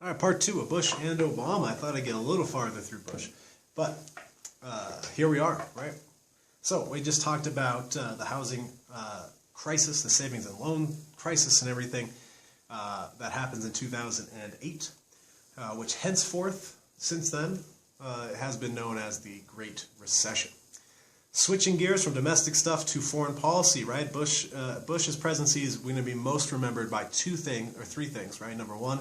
All right, part two of Bush and Obama. I thought I'd get a little farther through Bush, but here we are, right? So we just talked about the housing crisis, the savings and loan crisis and everything that happens in 2008, which henceforth, since then, has been known as the Great Recession. Switching gears from domestic stuff to foreign policy, right? Bush's presidency is going to be most remembered by three things, right? Number one,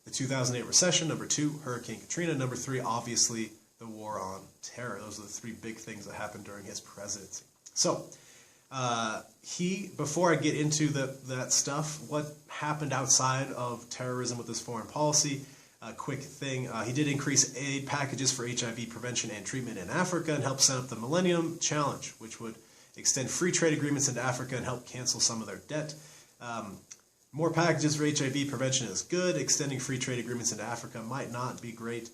the 2008 recession. Number two, Hurricane Katrina. Number three, obviously, the war on terror. Those are the three big things that happened during his presidency. So, before I get into that stuff, what happened outside of terrorism with his foreign policy, a quick thing, he did increase aid packages for HIV prevention and treatment in Africa and helped set up the Millennium Challenge, which would extend free trade agreements into Africa and help cancel some of their debt. More packages for HIV prevention is good. Extending free trade agreements into Africa might not be great.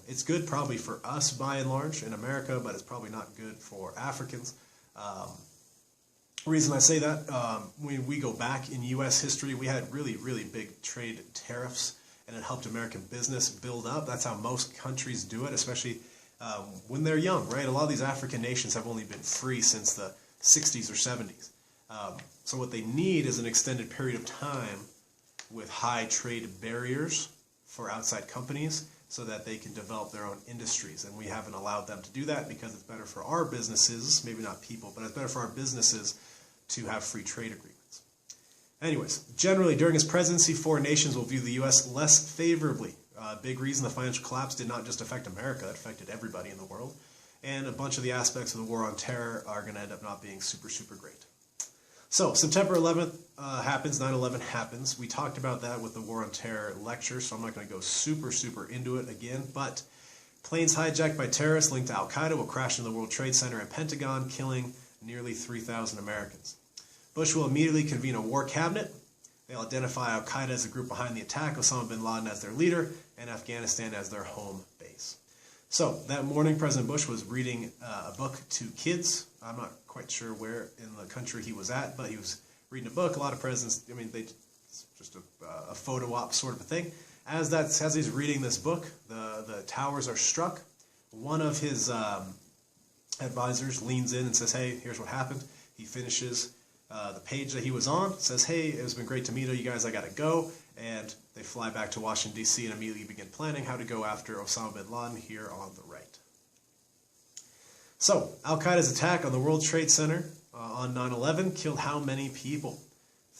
It's good probably for us by and large in America, but it's probably not good for Africans. The reason I say that, when we go back in U.S. history, we had really, really big trade tariffs, and it helped American business build up. That's how most countries do it, especially when they're young, right? A lot of these African nations have only been free since the 60s or 70s. So what they need is an extended period of time with high trade barriers for outside companies so that they can develop their own industries. And we haven't allowed them to do that because it's better for our businesses, maybe not people, but it's better for our businesses to have free trade agreements. Anyways, generally during his presidency, foreign nations will view the U.S. less favorably. Big reason the financial collapse did not just affect America, it affected everybody in the world. And a bunch of the aspects of the war on terror are going to end up not being super, super great. So, September 11th happens, 9/11 happens. We talked about that with the War on Terror lecture, so I'm not going to go super, super into it again. But planes hijacked by terrorists linked to Al-Qaeda will crash into the World Trade Center and Pentagon, killing nearly 3,000 Americans. Bush will immediately convene a war cabinet. They'll identify Al-Qaeda as the group behind the attack, Osama bin Laden as their leader, and Afghanistan as their home base. So, that morning, President Bush was reading a book to kids. I'm not quite sure where in the country he was at, but he was reading a book. A lot of presidents, it's just a photo op sort of a thing. As he's reading this book, the towers are struck. One of his advisors leans in and says, "Hey, here's what happened." He finishes the page that he was on, says, "Hey, it's been great to meet you guys, I gotta go." And they fly back to Washington, D.C. and immediately begin planning how to go after Osama bin Laden here on the right. So, Al-Qaeda's attack on the World Trade Center on 9/11 killed how many people?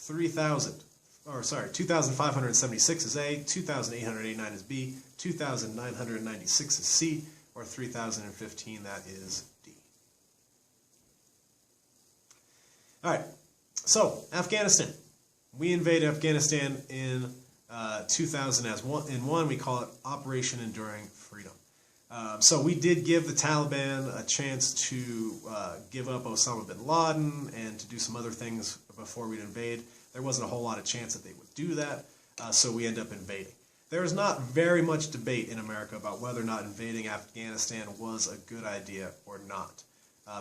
2,576 is A, 2,889 is B, 2,996 is C, or 3,015, that is D. All right, so Afghanistan. We invaded Afghanistan in 2001. We call it Operation Enduring Freedom. So we did give the Taliban a chance to give up Osama bin Laden and to do some other things before we'd invade. There wasn't a whole lot of chance that they would do that, so we end up invading. There is not very much debate in America about whether or not invading Afghanistan was a good idea or not.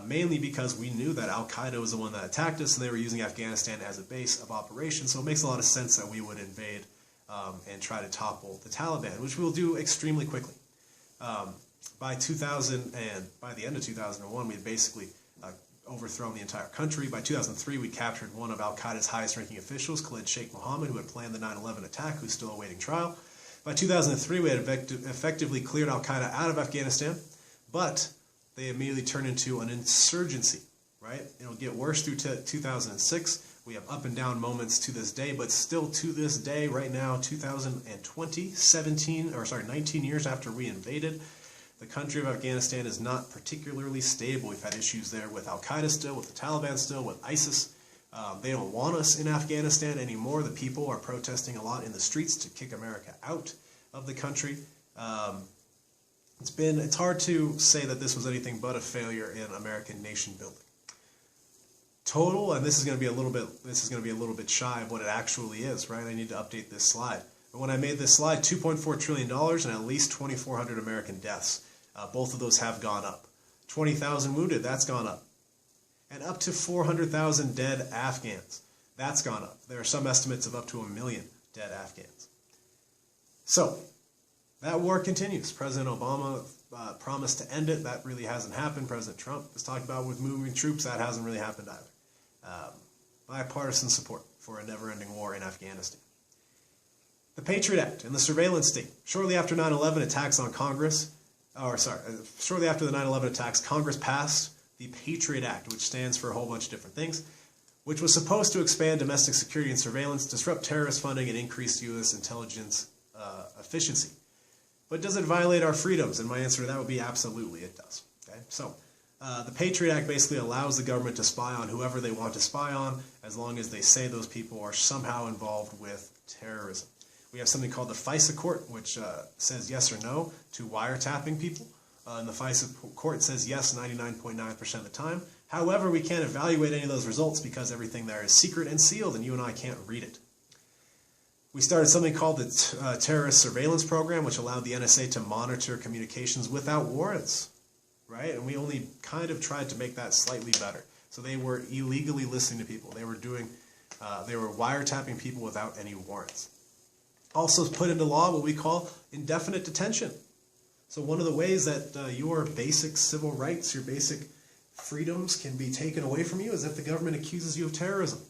Mainly because we knew that Al-Qaeda was the one that attacked us and they were using Afghanistan as a base of operations, so it makes a lot of sense that we would invade and try to topple the Taliban, which we'll do extremely quickly. By the end of 2001, we had basically overthrown the entire country. By 2003, we captured one of Al-Qaeda's highest-ranking officials, Khalid Sheikh Mohammed, who had planned the 9/11 attack, who's still awaiting trial. By 2003, we had effectively cleared Al-Qaeda out of Afghanistan, but they immediately turned into an insurgency, right? It'll get worse through 2006. We have up and down moments to this day, but still to this day, right now, 2020, 19 years after we invaded, the country of Afghanistan is not particularly stable. We've had issues there with Al-Qaeda still, with the Taliban still, with ISIS. They don't want us in Afghanistan anymore. The people are protesting a lot in the streets to kick America out of the country. It's hard to say that this was anything but a failure in American nation building. Total, and this is going to be a little bit shy of what it actually is, right? I need to update this slide. But when I made this slide, $2.4 trillion and at least 2,400 American deaths. Both of those have gone up. 20,000 wounded, that's gone up. And up to 400,000 dead Afghans, that's gone up. There are some estimates of up to 1 million dead Afghans. So, that war continues. President Obama promised to end it. That really hasn't happened. President Trump has talked about with moving troops. That hasn't really happened either. Bipartisan support for a never-ending war in Afghanistan. The Patriot Act and the surveillance state. Shortly after 9/11 attacks on Congress, shortly after the 9/11 attacks, Congress passed the Patriot Act, which stands for a whole bunch of different things, which was supposed to expand domestic security and surveillance, disrupt terrorist funding, and increase U.S. intelligence efficiency. But does it violate our freedoms? And my answer to that would be absolutely it does. Okay? So, the Patriot Act basically allows the government to spy on whoever they want to spy on, as long as they say those people are somehow involved with terrorism. We have something called the FISA court, which says yes or no to wiretapping people. And the FISA court says yes 99.9% of the time. However, we can't evaluate any of those results because everything there is secret and sealed, and you and I can't read it. We started something called the Terrorist Surveillance Program, which allowed the NSA to monitor communications without warrants, right? And we only kind of tried to make that slightly better. So they were illegally listening to people. They were wiretapping people without any warrants. Also put into law what we call indefinite detention. So one of the ways that your basic civil rights, your basic freedoms can be taken away from you is if the government accuses you of terrorism.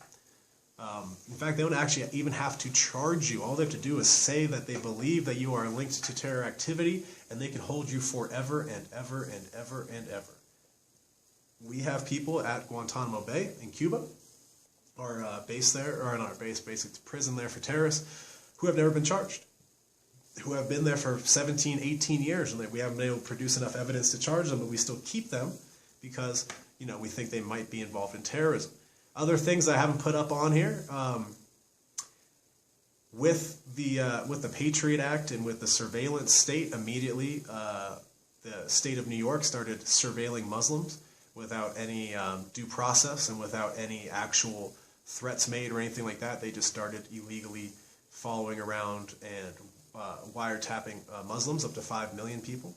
In fact, they don't actually even have to charge you. All they have to do is say that they believe that you are linked to terror activity, and they can hold you forever and ever and ever and ever. We have people at Guantanamo Bay in Cuba, our base there, or not our base, basically prison there for terrorists, who have never been charged, who have been there for 17, 18 years, and we haven't been able to produce enough evidence to charge them, but we still keep them because, you know, we think they might be involved in terrorism. Other things I haven't put up on here, with the Patriot Act and with the surveillance state, immediately the state of New York started surveilling Muslims without any due process and without any actual threats made or anything like that. They just started illegally following around and wiretapping Muslims, up to 5 million people,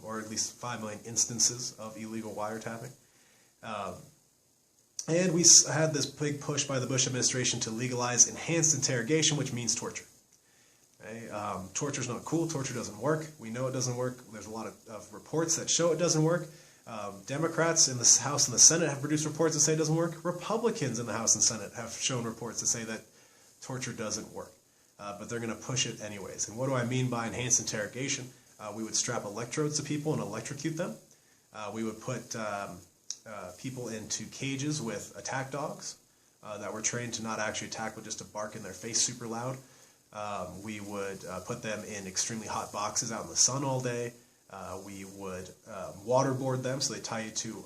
or at least 5 million instances of illegal wiretapping. And we had this big push by the Bush administration to legalize enhanced interrogation, which means torture. Okay? Torture is not cool. Torture doesn't work. We know it doesn't work. There's a lot of reports that show it doesn't work. Democrats in the House and the Senate have produced reports that say it doesn't work. Republicans in the House and Senate have shown reports that say that torture doesn't work. But they're going to push it anyways. And what do I mean by enhanced interrogation? We would strap electrodes to people and electrocute them. We would put people into cages with attack dogs that were trained to not actually attack, but just to bark in their face super loud. We would put them in extremely hot boxes out in the sun all day. We would waterboard them, so they tie you to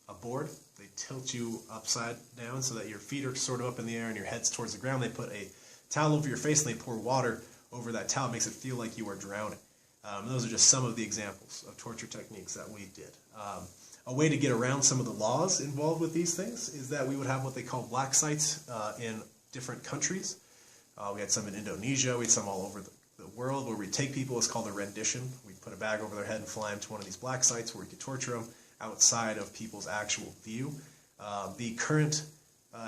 a board. They tilt you upside down so that your feet are sort of up in the air and your head's towards the ground. They put a towel over your face and they pour water over that towel. It makes it feel like you are drowning. Those are just some of the examples of torture techniques that we did. A way to get around some of the laws involved with these things is that we would have what they call black sites in different countries. We had some in Indonesia, we had some all over the world where we'd take people. It's called a rendition. We'd put a bag over their head and fly them to one of these black sites where we could torture them outside of people's actual view. The current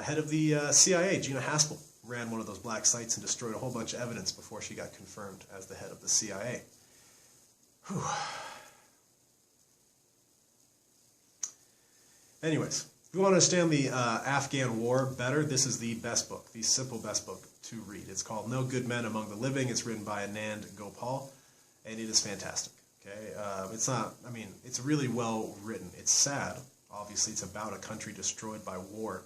head of the CIA, Gina Haspel, ran one of those black sites and destroyed a whole bunch of evidence before she got confirmed as the head of the CIA. Whew. Anyways, if you want to understand the Afghan war better, this is the best book, the simple best book to read. It's called No Good Men Among the Living. It's written by Anand Gopal, and it is fantastic. Okay, it's not, I mean, it's really well written. It's sad. Obviously, it's about a country destroyed by war,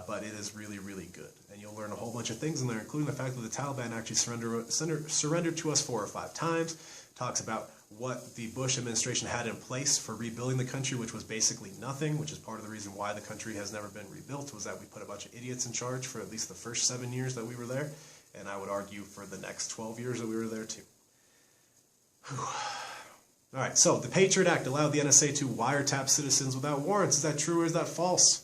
but it is really, really good. And you'll learn a whole bunch of things in there, including the fact that the Taliban actually surrendered to us 4 or 5 times. Talks about what the Bush administration had in place for rebuilding the country, which was basically nothing, which is part of the reason why the country has never been rebuilt, was that we put a bunch of idiots in charge for at least the first 7 years that we were there, and I would argue for the next 12 years that we were there too. Whew. All right, so the Patriot Act allowed the NSA to wiretap citizens without warrants. Is that true or is that false?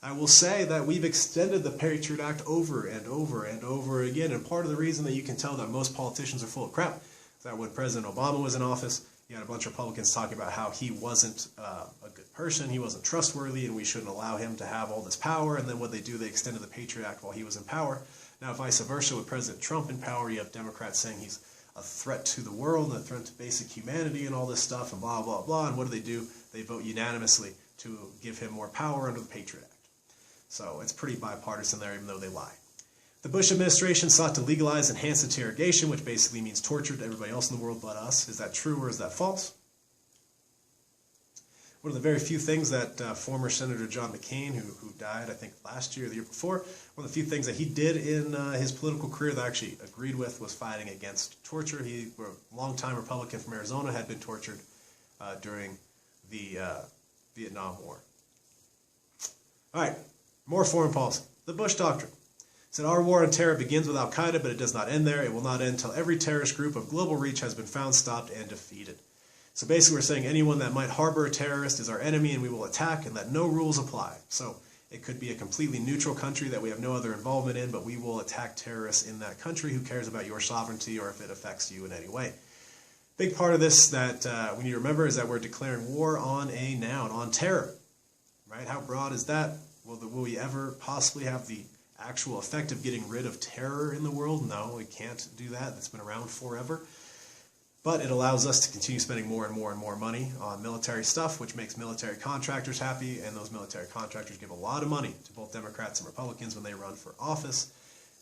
I will say that we've extended the Patriot Act over and over and over again, and part of the reason that you can tell that most politicians are full of crap is that when President Obama was in office, you had a bunch of Republicans talking about how he wasn't a good person, he wasn't trustworthy, and we shouldn't allow him to have all this power, and then what they do, they extended the Patriot Act while he was in power. Now, vice versa, with President Trump in power, you have Democrats saying he's a threat to the world and a threat to basic humanity and all this stuff and blah, blah, blah. And what do? They vote unanimously to give him more power under the Patriot Act. So it's pretty bipartisan there, even though they lie. The Bush administration sought to legalize enhanced interrogation, which basically means torture to everybody else in the world but us. Is that true or is that false? One of the very few things that former Senator John McCain, who died, I think, last year or the year before, one of the few things that he did in his political career that I actually agreed with was fighting against torture. He was a longtime Republican from Arizona, had been tortured during the Vietnam War. All right, more foreign policy. The Bush Doctrine said our war on terror begins with Al-Qaeda, but it does not end there. It will not end until every terrorist group of global reach has been found, stopped, and defeated. So basically we're saying anyone that might harbor a terrorist is our enemy and we will attack, and that no rules apply. So it could be a completely neutral country that we have no other involvement in, but we will attack terrorists in that country. Who cares about your sovereignty or if it affects you in any way? Big part of this that we need to remember is that we're declaring war on a noun, on terror. Right? How broad is that? Will we ever possibly have the actual effect of getting rid of terror in the world? No, we can't do that. That's been around forever. But it allows us to continue spending more and more and more money on military stuff, which makes military contractors happy, and those military contractors give a lot of money to both Democrats and Republicans when they run for office.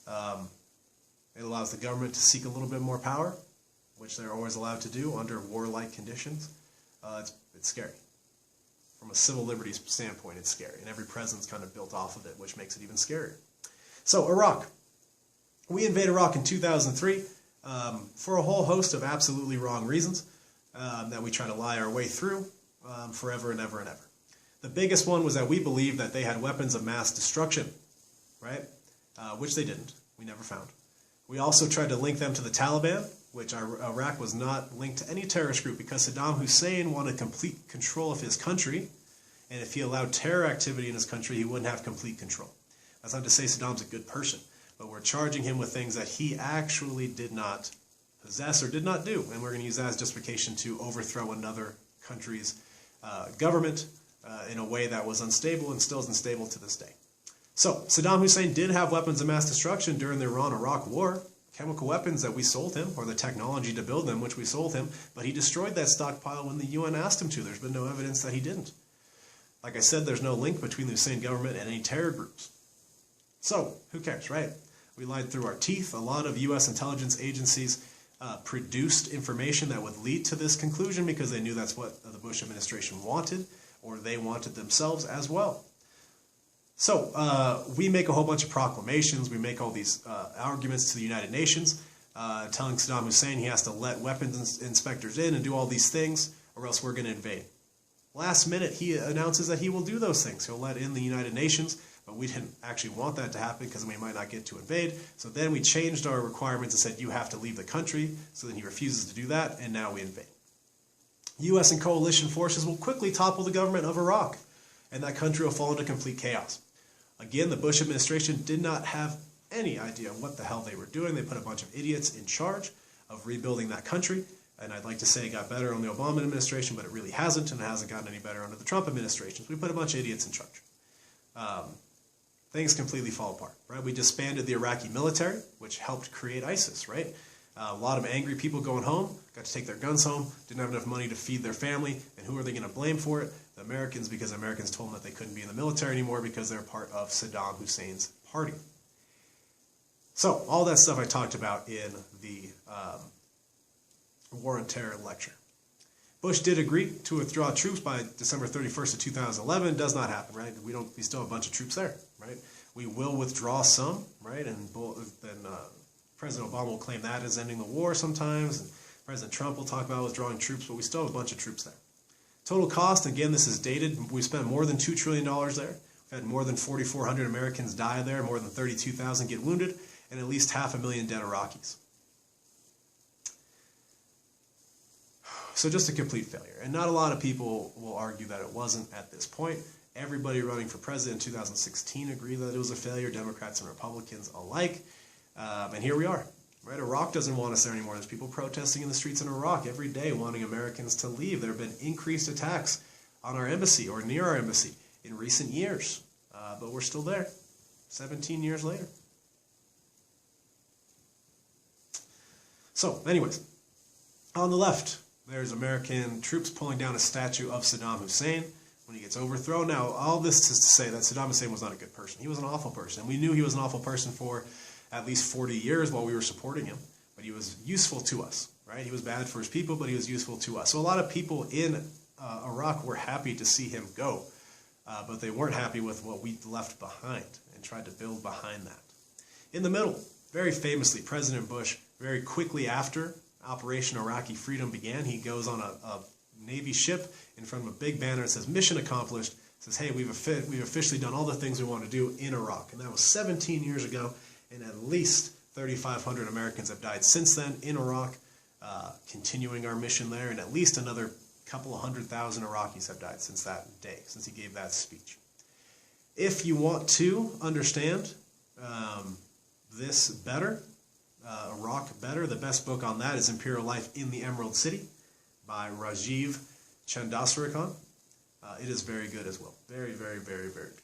It allows the government to seek a little bit more power, which they're always allowed to do under warlike conditions. It's scary. From a civil liberties standpoint, it's scary, and every president's kind of built off of it, which makes it even scarier. So, Iraq. We invaded Iraq in 2003. For a whole host of absolutely wrong reasons that we try to lie our way through forever and ever and ever. The biggest one was that we believed that they had weapons of mass destruction, right? Which they didn't. We never found. We also tried to link them to the Taliban, which Iraq was not linked to any terrorist group because Saddam Hussein wanted complete control of his country, and if he allowed terror activity in his country, he wouldn't have complete control. That's not to say Saddam's a good person, but we're charging him with things that he actually did not possess or did not do. And we're going to use that as justification to overthrow another country's government in a way that was unstable and still is unstable to this day. So Saddam Hussein did have weapons of mass destruction during the Iran-Iraq war, chemical weapons that we sold him, or the technology to build them, which we sold him, but he destroyed that stockpile when the UN asked him to. There's been no evidence that he didn't. Like I said, there's no link between the Hussein government and any terror groups. So, who cares, right? We lied through our teeth. A lot of U.S. intelligence agencies produced information that would lead to this conclusion because they knew that's what the Bush administration wanted, or they wanted themselves as well. So we make a whole bunch of proclamations. We make all these arguments to the United Nations, telling Saddam Hussein he has to let weapons inspectors in and do all these things, or else we're going to invade. Last minute, he announces that he will do those things. He'll let in the United Nations. But we didn't actually want that to happen because we might not get to invade. So then we changed our requirements and said, you have to leave the country. So then he refuses to do that, and now we invade. U.S. and coalition forces will quickly topple the government of Iraq, and that country will fall into complete chaos. Again, the Bush administration did not have any idea what the hell they were doing. They put a bunch of idiots in charge of rebuilding that country. And I'd like to say it got better on the Obama administration, but it really hasn't, and it hasn't gotten any better under the Trump administration. So we put a bunch of idiots in charge. Things completely fall apart, right? We disbanded the Iraqi military, which helped create ISIS, right? A lot of angry people going home, got to take their guns home, didn't have enough money to feed their family, and who are they going to blame for it? The Americans, because Americans told them that they couldn't be in the military anymore because they're part of Saddam Hussein's party. So, all that stuff I talked about in the War on Terror lecture. Bush did agree to withdraw troops by December 31st of 2011. Does not happen, right? We still have a bunch of troops there, right? We will withdraw some, right? And then President Obama will claim that as ending the war sometimes. And President Trump will talk about withdrawing troops, but we still have a bunch of troops there. Total cost, again, this is dated. We spent more than $2 trillion there. We've had more than 4,400 Americans die there, more than 32,000 get wounded, and at least 500,000 dead Iraqis. So just a complete failure. And not a lot of people will argue that it wasn't at this point. Everybody running for president in 2016 agreed that it was a failure, Democrats and Republicans alike. And here we are. Right? Iraq doesn't want us there anymore. There's people protesting in the streets in Iraq every day wanting Americans to leave. There have been increased attacks on our embassy or near our embassy in recent years. But we're still there, 17 years later. So, anyways, on the left, there's American troops pulling down a statue of Saddam Hussein when he gets overthrown. Now, all this is to say that Saddam Hussein was not a good person. He was an awful person. We knew he was an awful person for at least 40 years while we were supporting him. But he was useful to us, right? He was bad for his people, but he was useful to us. So a lot of people in Iraq were happy to see him go, but they weren't happy with what we left behind and tried to build behind that. In the middle, very famously, President Bush, very quickly after Operation Iraqi Freedom began, he goes on a Navy ship in front of a big banner that says, "Mission accomplished." It says, "Hey, we've officially done all the things we want to do in Iraq." And that was 17 years ago, and at least 3,500 Americans have died since then in Iraq, continuing our mission there, and at least another couple of 100,000 Iraqis have died since that day, since he gave that speech. If you want to understand this better, Iraq better, the best book on that is Imperial Life in the Emerald City by Rajiv Chandrasekhar. It is very good as well. Very, very, very, very good.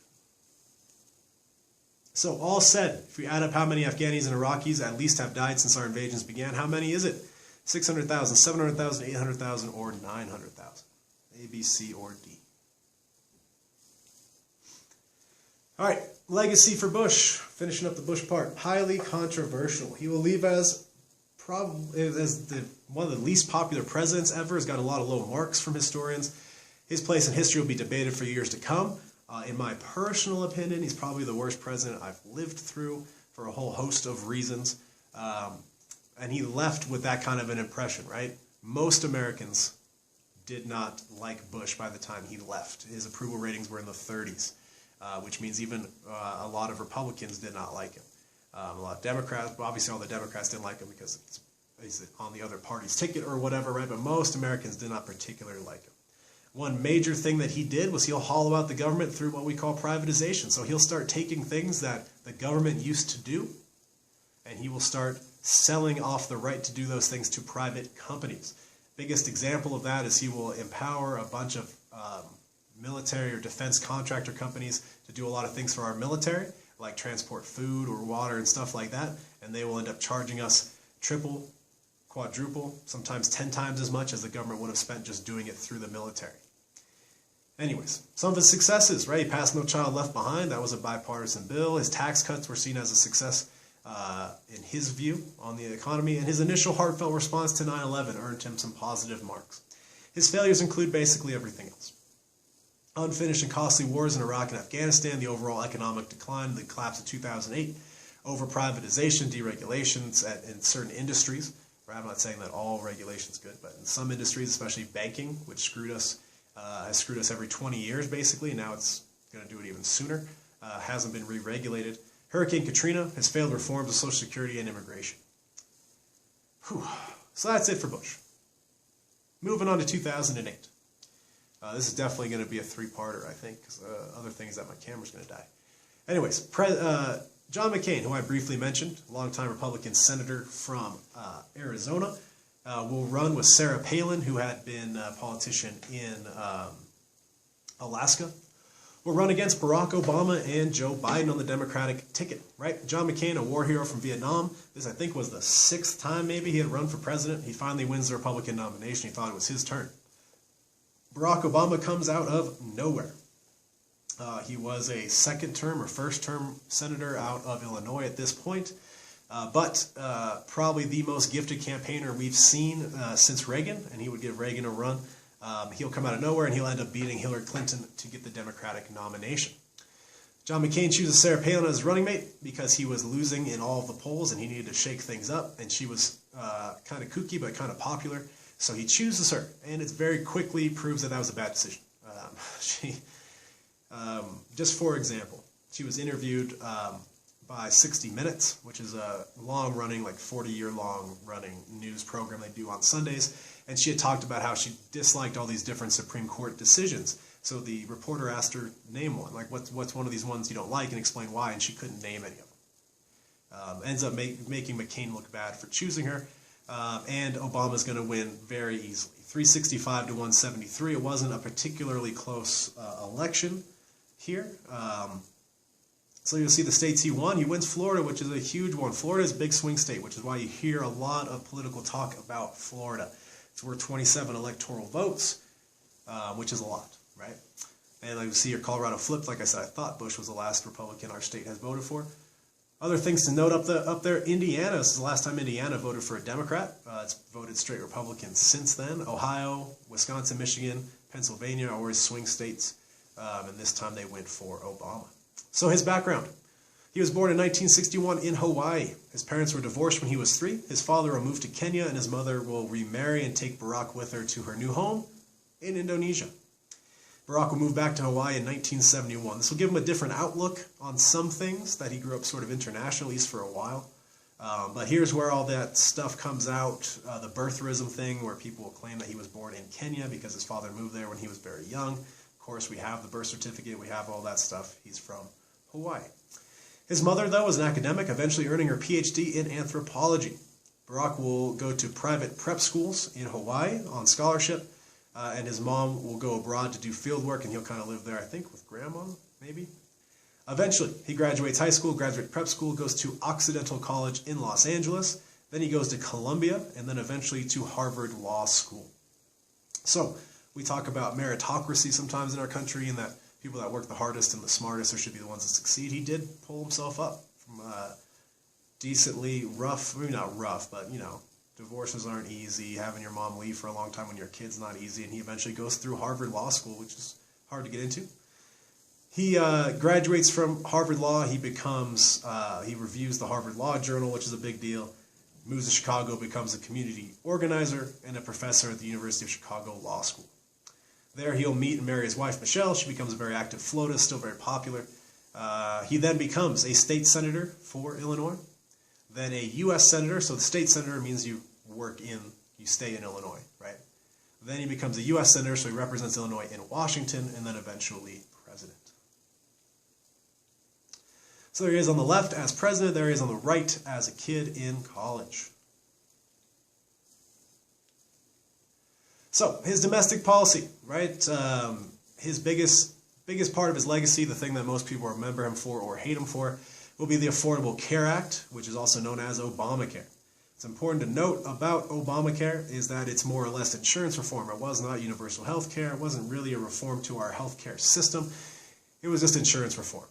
So all said, if we add up how many Afghanis and Iraqis at least have died since our invasions began, how many is it? 600,000, 700,000, 800,000, or 900,000? A, B, C, or D? All right, legacy for Bush. Finishing up the Bush part. Highly controversial. He will leave as one of the least popular presidents ever. Has got a lot of low marks from historians. His place in history will be debated for years to come. In my personal opinion, he's probably the worst president I've lived through for a whole host of reasons. And he left with that kind of an impression, right? Most Americans did not like Bush by the time he left. His approval ratings were in the 30s, which means even a lot of Republicans did not like him. A lot of Democrats, obviously all the Democrats didn't like him because he's on the other party's ticket or whatever, right? But most Americans did not particularly like him. One major thing that he did was he'll hollow out the government through what we call privatization. So he'll start taking things that the government used to do, and he will start selling off the right to do those things to private companies. Biggest example of that is he will empower a bunch of military or defense contractor companies to do a lot of things for our military, like transport food or water and stuff like that, and they will end up charging us triple, quadruple, sometimes 10 times as much as the government would have spent just doing it through the military. Anyways, some of his successes, right? He passed No Child Left Behind. That was a bipartisan bill. His tax cuts were seen as a success in his view on the economy, and his initial heartfelt response to 9/11 earned him some positive marks. His failures include basically everything else. Unfinished and costly wars in Iraq and Afghanistan, the overall economic decline, the collapse of 2008, over-privatization, deregulations in certain industries. I'm not saying that all regulation is good, but in some industries, especially banking, which has screwed us every 20 years basically, and now it's going to do it even sooner, hasn't been re-regulated. Hurricane Katrina has failed reforms of Social Security and immigration. Whew. So that's it for Bush. Moving on to 2008. This is definitely going to be a three-parter, I think, because other things that my camera's going to die. Anyways, John McCain, who I briefly mentioned, longtime Republican senator from Arizona, will run with Sarah Palin, who had been a politician in Alaska. Will run against Barack Obama and Joe Biden on the Democratic ticket, right? John McCain, a war hero from Vietnam. This, I think, was the 6th time maybe he had run for president. He finally wins the Republican nomination. He thought it was his turn. Barack Obama comes out of nowhere. He was a second-term or first-term senator out of Illinois at this point, but probably the most gifted campaigner we've seen since Reagan, and he would give Reagan a run. He'll come out of nowhere, and he'll end up beating Hillary Clinton to get the Democratic nomination. John McCain chooses Sarah Palin as his running mate because he was losing in all of the polls, and he needed to shake things up, and she was kind of kooky but kind of popular, so he chooses her, and it very quickly proves that that was a bad decision. Just for example, she was interviewed by 60 Minutes, which is a long-running, like 40-year-long running news program they do on Sundays, and she had talked about how she disliked all these different Supreme Court decisions. So the reporter asked her, name one, like what's one of these ones you don't like, and explain why, and she couldn't name any of them. Ends up making McCain look bad for choosing her, and Obama's going to win very easily. 365 to 173. It wasn't a particularly close election here. So you'll see the states he won. He wins Florida, which is a huge one. Florida is a big swing state, which is why you hear a lot of political talk about Florida. It's worth 27 electoral votes, which is a lot, right? And like you see here, Colorado flipped. Like I said, I thought Bush was the last Republican our state has voted for. Other things to note up there, Indiana. This is the last time Indiana voted for a Democrat. It's voted straight Republican since then. Ohio, Wisconsin, Michigan, Pennsylvania are always swing states. And this time they went for Obama. So his background. He was born in 1961 in Hawaii. His parents were divorced when he was 3. His father will move to Kenya, and his mother will remarry and take Barack with her to her new home in Indonesia. Barack will move back to Hawaii in 1971. This will give him a different outlook on some things that he grew up sort of international, at least for a while. But here's where all that stuff comes out. The birtherism thing, where people will claim that he was born in Kenya because his father moved there when he was very young. Of course, we have the birth certificate. We have all that stuff. He's from Hawaii. His mother, though, was an academic, eventually earning her PhD in anthropology. Barack will go to private prep schools in Hawaii on scholarship. And his mom will go abroad to do field work, and he'll kind of live there, I think, with grandma, maybe. Eventually, he graduates high school, graduates prep school, goes to Occidental College in Los Angeles. Then he goes to Columbia, and then eventually to Harvard Law School. So we talk about meritocracy sometimes in our country, and that people that work the hardest and the smartest should be the ones that succeed. He did pull himself up from decently rough, maybe not rough, but, you know, divorces aren't easy. Having your mom leave for a long time when your kid's not easy. And he eventually goes through Harvard Law School, which is hard to get into. He graduates from Harvard Law. He becomes, he reviews the Harvard Law Journal, which is a big deal. Moves to Chicago, becomes a community organizer and a professor at the University of Chicago Law School. There he'll meet and marry his wife, Michelle. She becomes a very active FLOTUS, still very popular. He then becomes a state senator for Illinois. Then a U.S. senator, so the state senator means you stay in Illinois, right? Then he becomes a U.S. senator, so he represents Illinois in Washington, and then eventually president. So there he is on the left as president, there he is on the right as a kid in college. So, his domestic policy, right? His biggest part of his legacy, the thing that most people remember him for or hate him for, will be the Affordable Care Act, which is also known as Obamacare. It's important to note about Obamacare is that it's more or less insurance reform. It was not universal health care. It wasn't really a reform to our health care system. It was just insurance reform.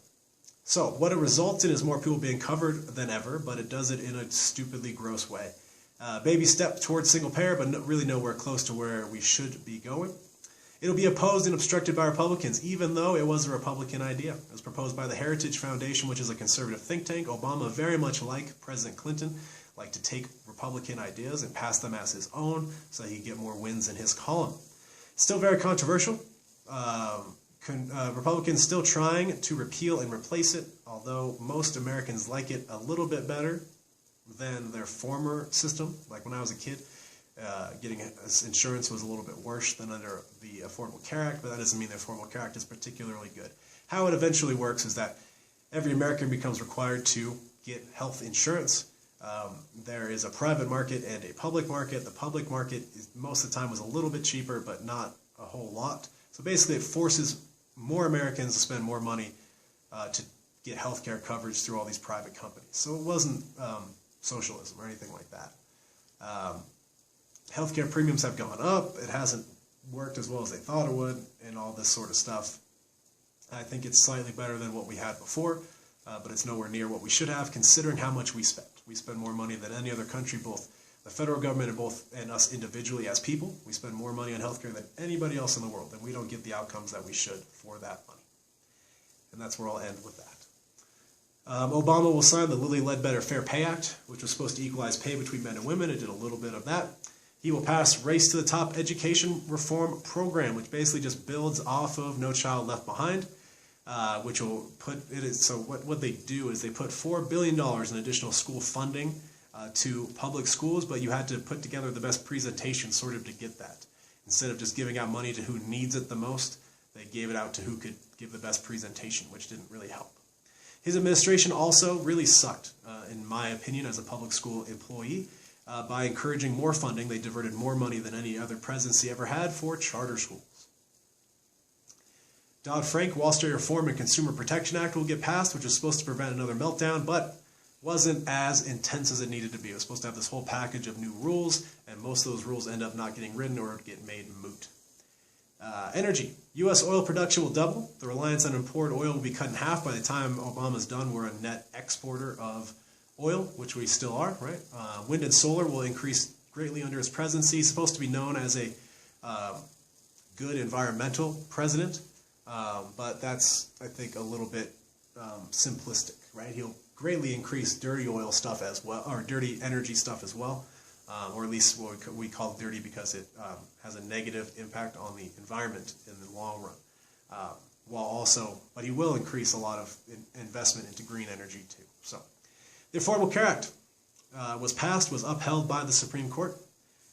So what it results in is more people being covered than ever, but it does it in a stupidly gross way. Baby step towards single payer, but really nowhere close to where we should be going. It'll be opposed and obstructed by Republicans, even though it was a Republican idea. It was proposed by the Heritage Foundation, which is a conservative think tank. Obama, very much like President Clinton, liked to take Republican ideas and pass them as his own so he could get more wins in his column. Still very controversial. Republicans still trying to repeal and replace it, although most Americans like it a little bit better than their former system. Like when I was a kid, getting insurance was a little bit worse than under the Affordable Care Act, but that doesn't mean the Affordable Care Act is particularly good. How it eventually works is that every American becomes required to get health insurance. There is a private market and a public market. The public market most of the time was a little bit cheaper, but not a whole lot. So basically it forces more Americans to spend more money to get health care coverage through all these private companies. So it wasn't socialism or anything like that. Healthcare premiums have gone up. It hasn't worked as well as they thought it would, and all this sort of stuff. I think it's slightly better than what we had before, but it's nowhere near what we should have, considering how much we spend. We spend more money than any other country, both the federal government and us individually as people. We spend more money on healthcare than anybody else in the world, and we don't get the outcomes that we should for that money. And that's where I'll end with that. Obama will sign the Lilly Ledbetter Fair Pay Act, which was supposed to equalize pay between men and women. It did a little bit of that. He will pass Race to the Top education reform program, which basically just builds off of No Child Left Behind, which will put it is, so what they do is they put $4 billion in additional school funding to public schools, but you had to put together the best presentation sort of to get that. Instead of just giving out money to who needs it the most, they gave it out to who could give the best presentation, which didn't really help. His administration also really sucked, in my opinion, as a public school employee. By encouraging more funding, they diverted more money than any other presidency ever had for charter schools. Dodd-Frank, Wall Street Reform and Consumer Protection Act will get passed, which is supposed to prevent another meltdown, but wasn't as intense as it needed to be. It was supposed to have this whole package of new rules, and most of those rules end up not getting written or get made moot. Energy. U.S. oil production will double. The reliance on imported oil will be cut in half. By the time Obama's done, we're a net exporter of oil, which we still are, right? Wind and solar will increase greatly under his presidency. He's supposed to be known as a good environmental president, but that's, I think, a little bit simplistic, right? He'll greatly increase dirty oil stuff as well, or dirty energy stuff as well, or at least what we call dirty because it has a negative impact on the environment in the long run. But he will increase a lot of investment into green energy too. So, the Affordable Care Act was upheld by the Supreme Court.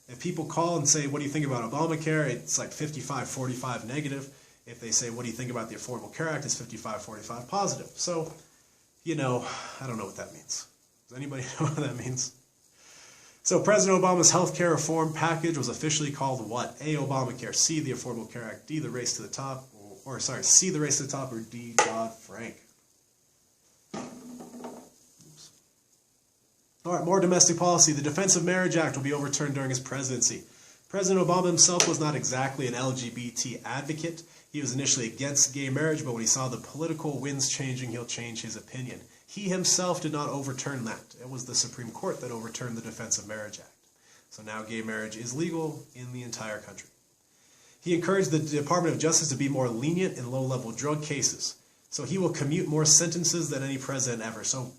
If people call and say, what do you think about Obamacare? It's like 55-45 negative. If they say, what do you think about the Affordable Care Act? It's 55-45 positive. So, I don't know what that means. Does anybody know what that means? So President Obama's health care reform package was officially called what? A, Obamacare, C, the Affordable Care Act, D, the race to the top, C, the race to the top, or D, Dodd-Frank. All right, more domestic policy. The Defense of Marriage Act will be overturned during his presidency. President Obama himself was not exactly an LGBT advocate. He was initially against gay marriage, but when he saw the political winds changing, he'll change his opinion. He himself did not overturn that. It was the Supreme Court that overturned the Defense of Marriage Act. So now gay marriage is legal in the entire country. He encouraged the Department of Justice to be more lenient in low-level drug cases. So he will commute more sentences than any president ever. So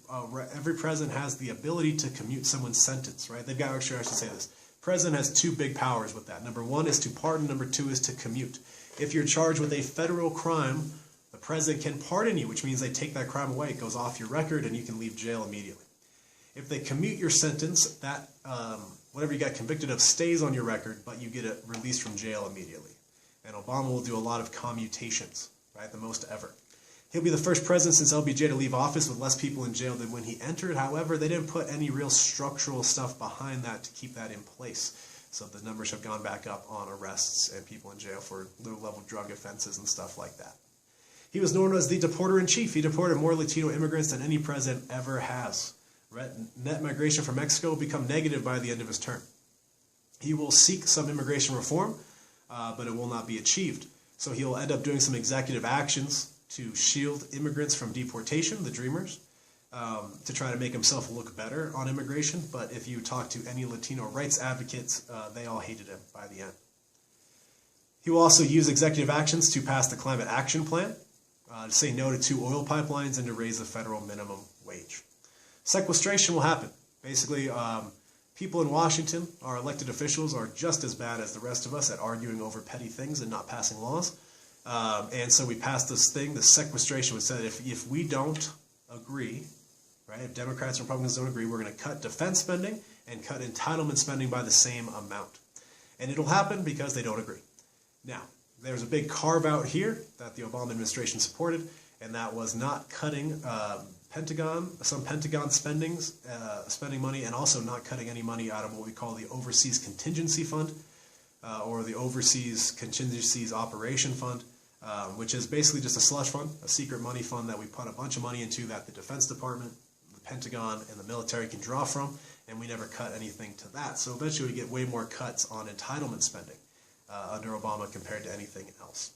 every president has the ability to commute someone's sentence, right? They've got, actually, I should say this. President has two big powers with that. Number one is to pardon. Number two is to commute. If you're charged with a federal crime, the president can pardon you, which means they take that crime away. It goes off your record, and you can leave jail immediately. If they commute your sentence, that whatever you got convicted of stays on your record, but you get released from jail immediately. And Obama will do a lot of commutations, right? The most ever. He'll be the first president since LBJ to leave office with less people in jail than when he entered. However, they didn't put any real structural stuff behind that to keep that in place. So the numbers have gone back up on arrests and people in jail for low-level drug offenses and stuff like that. He was known as the deporter-in-chief. He deported more Latino immigrants than any president ever has. Net migration from Mexico will become negative by the end of his term. He will seek some immigration reform, but it will not be achieved. So he'll end up doing some executive actions to shield immigrants from deportation, the Dreamers, to try to make himself look better on immigration. But if you talk to any Latino rights advocates, they all hated him by the end. He will also use executive actions to pass the Climate Action Plan, to say no to 2 oil pipelines, and to raise the federal minimum wage. Sequestration will happen. Basically, people in Washington, our elected officials, are just as bad as the rest of us at arguing over petty things and not passing laws. And so we passed this thing, the sequestration, which said if we don't agree, right, if Democrats and Republicans don't agree, we're going to cut defense spending and cut entitlement spending by the same amount. And it'll happen because they don't agree. Now, there's a big carve-out here that the Obama administration supported, and that was not cutting some Pentagon spending money, and also not cutting any money out of what we call the Overseas Contingency Fund, or the Overseas Contingencies Operation Fund, which is basically just a slush fund, a secret money fund that we put a bunch of money into that the Defense Department, the Pentagon, and the military can draw from, and we never cut anything to that. So eventually we get way more cuts on entitlement spending under Obama compared to anything else.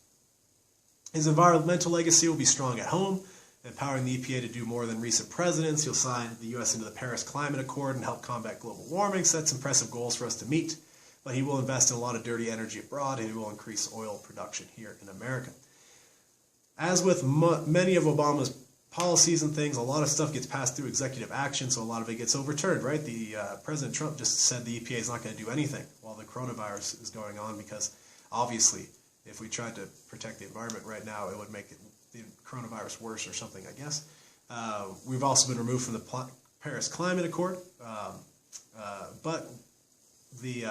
His environmental legacy will be strong at home, empowering the EPA to do more than recent presidents. He'll sign the U.S. into the Paris Climate Accord and help combat global warming, sets impressive goals for us to meet. But he will invest in a lot of dirty energy abroad, and he will increase oil production here in America. As with many of Obama's policies and things, a lot of stuff gets passed through executive action, so a lot of it gets overturned, right? President Trump just said the EPA is not going to do anything while the coronavirus is going on, because obviously if we tried to protect the environment right now, it would make the coronavirus worse or something, I guess. We've also been removed from the Paris Climate Accord, but the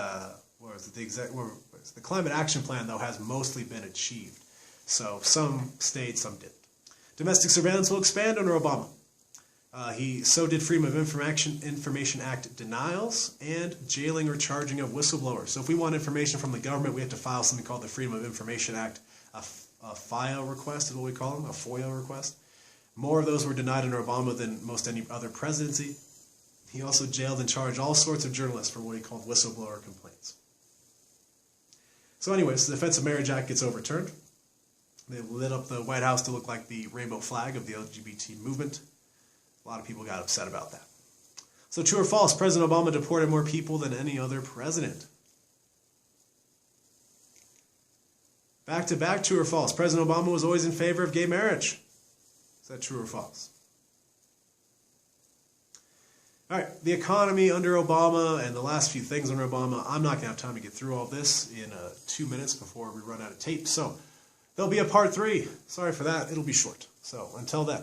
Climate Action Plan, though, has mostly been achieved. So some stayed, some didn't. Domestic surveillance will expand under Obama. So did Freedom of Information Act denials and jailing or charging of whistleblowers. So if we want information from the government, we have to file something called the Freedom of Information Act a FIO request is what we call them, a FOIA request. More of those were denied under Obama than most any other presidency. He also jailed and charged all sorts of journalists for what he called whistleblower complaints. So anyways, the Defense of Marriage Act gets overturned. They lit up the White House to look like the rainbow flag of the LGBT movement. A lot of people got upset about that. So true or false, President Obama deported more people than any other president. Back to back, true or false, President Obama was always in favor of gay marriage. Is that true or false? All right, the economy under Obama and the last few things under Obama, I'm not going to have time to get through all this in 2 minutes before we run out of tape. So there'll be a part 3. Sorry for that. It'll be short. So until then.